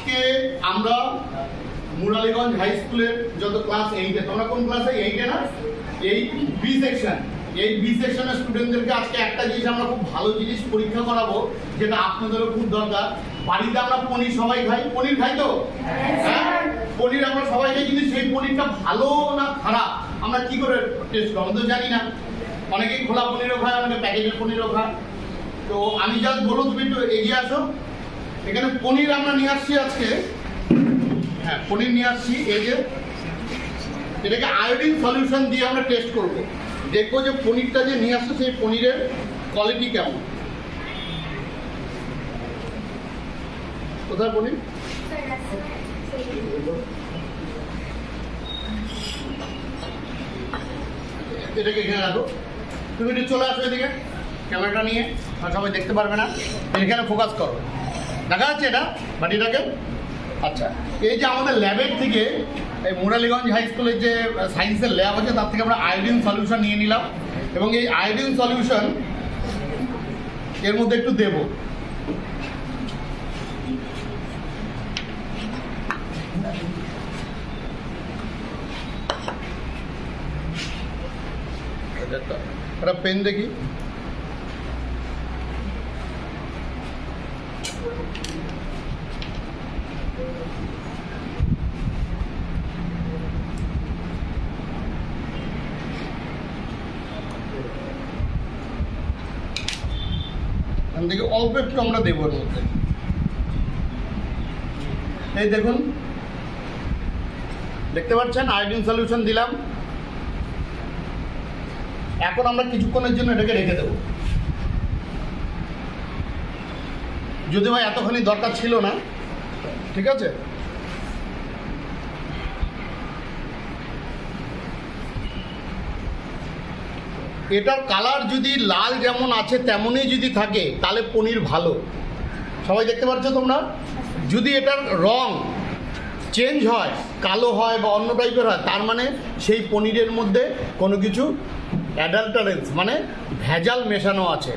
আজকে আমরা মুরালিগঞ্জ হাই স্কুলের যত ক্লাস 8-এ, তোমরা কোন ক্লাসে? 8-এ না? এই বি সেকশন, এই বি সেকশনের স্টুডেন্টদেরকে আজকে একটা জিনিস আমরা খুব ভালো জিনিস পরীক্ষা করাবো, যেটা আপনাদেরও খুব দরকার। বাড়িতে আমরা পনির সবাই খাই, পনির খাই তো? হ্যাঁ, পনির আমরা সবাই খাই, কিন্তু সেই পনিরটা ভালো না খারাপ আমরা কি করে টেস্ট করবো? আমরা তো জানি না। অনেকেই খোলা পনিরও খায়, অনেকে প্যাকেটের পনিরও খায়। তো আমি জাস্ট বলো, তুমি একটু এগিয়ে আসো। এখানে পনির আমরা নিয়ে আসছি আজকে। হ্যাঁ, পনির নিয়ে আসছি। এই যে এটাকে আয়োডিন সলিউশন দিয়ে আমরা টেস্ট করব, দেখবো যে পনিরটা যে নিয়ে আসছে সেই পনিরের কোয়ালিটি কেমন। কোথায় পনির? এটাকে এখানে রাখো। তুমি একটু চলে আসো এদিকে, ক্যামেরাটা নিয়ে, আর সবাই দেখতে পারবে না। এখানে ফোকাস করো, দেখা যাচ্ছে এটা বাটিটাকে? আচ্ছা, এই যে আমাদের ল্যাবের থেকে, এই মুরালিগঞ্জ হাই স্কুলের যে সায়েন্সের ল্যাব আছে, তার থেকে আমরা আয়োডিন সলিউশন নিয়ে নিলাম, এবং এই আয়োডিন সলিউশন এর মধ্যে একটু দেব। একটা পেন দেখি। এখান থেকে অল্প একটু আমরা দেবো এর মধ্যে। এই দেখুন, দেখতে পাচ্ছেন আয়োডিন সলিউশন দিলাম। এখন আমরা কিছুক্ষণের জন্য এটাকে রেখে দেবো। যদি ভাই এতখানি দরকার ছিল না, ঠিক আছে? এটার কালার যদি লাল যেমন আছে তেমনই যদি থাকে, তাহলে পনির ভালো। সবাই দেখতে পাচ্ছ তোমরা? যদি এটার রং চেঞ্জ হয়, কালো হয় বা অন্য টাইপের হয়, তার মানে সেই পনিরের মধ্যে কোনো কিছু অ্যাডাল্টারেন্স মানে ভেজাল মেশানো আছে।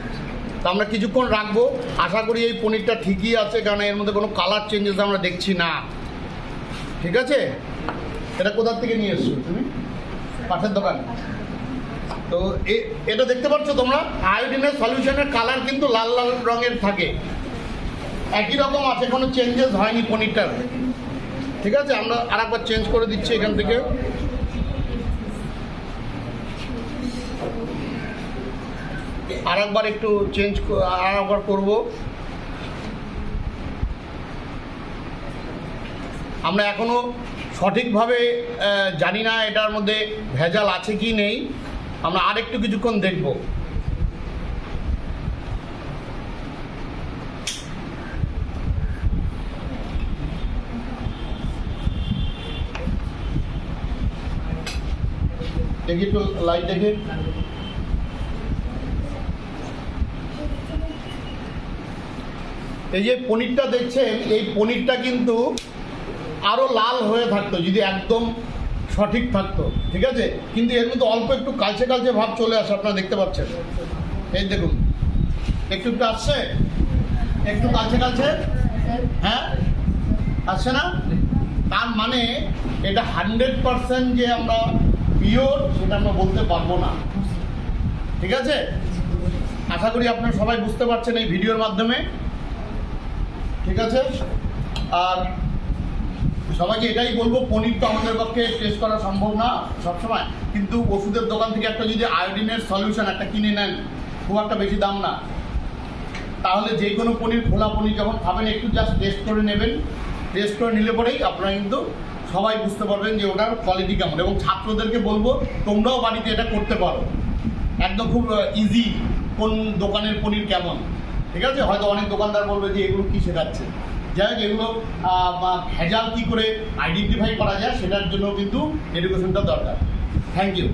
তো আমরা কিছুক্ষণ রাখবো। আশা করি এই পনিরটা ঠিকই আছে, কারণ এর মধ্যে কোনো কালার চেঞ্জেস আমরা দেখছি না। ঠিক আছে? এটা কোথার থেকে নিয়ে এসছো তুমি? পাশের দোকান। তো এটা দেখতে পাচ্ছ তোমরা, আয়োডিনের সলিউশনের কালার কিন্তু লাল লাল রঙের থাকে, একই রকম আছে, কোনো চেঞ্জেস হয়নি পনিরটার। ঠিক আছে, আমরা আরেকবার চেঞ্জ করে দিচ্ছি এখান থেকে। আরেকবার একটু চেঞ্জ আরেকবার করব। আমরা এখনো সঠিকভাবে জানি না এটার মধ্যে ভেজাল আছে কি নেই, আমরা আরেকটু কিছুক্ষণ দেখব। দেখি একটু লাইট দেখে। এই যে পনিরটা দেখছেন, এই পনিরটা কিন্তু আরো লাল হয়ে থাকতো যদি একদম সঠিক থাকতো। ঠিক আছে, কিন্তু এর মধ্যে অল্প একটু কালচে কালচে ভাব চলে আসে, আপনারা দেখতে পাচ্ছেন। এই দেখুন, একটু একটু আসছে, একটু কালচে কালচে। হ্যাঁ, আসছে না? তার মানে এটা 100% যে আমরা পিওর সেটা আমরা বলতে পারবো না। ঠিক আছে, আশা করি আপনারা সবাই বুঝতে পারছেন এই ভিডিওর মাধ্যমে। ঠিক আছে, আর সবাইকে এটাই বলবো, পনির তো আমাদের পক্ষে টেস্ট করা সম্ভব না সবসময়, কিন্তু ওষুধের দোকান থেকে একটা যদি আয়োডিনের সলিউশন একটা কিনে নেন, খুব একটা বেশি দাম না, তাহলে যে কোনো পনির, খোলা পনির যখন খাবেন একটু জাস্ট টেস্ট করে নেবেন। টেস্ট করে নিলে পরেই আপনারা কিন্তু সবাই বুঝতে পারবেন যে ওটার কোয়ালিটি কেমন। এবং ছাত্রদেরকে বলবো তোমরাও বাড়িতে এটা করতে পারো, একদম খুব ইজি, কোন দোকানের পনির কেমন। ঠিক আছে, হয়তো অনেক দোকানদার বলবে যে এগুলো কী শেখাচ্ছে। যাই হোক, এগুলো ভেজাল কী করে আইডেন্টিফাই করা যায় সেটার জন্য কিন্তু এডুকেশনটা দরকার। Thank you.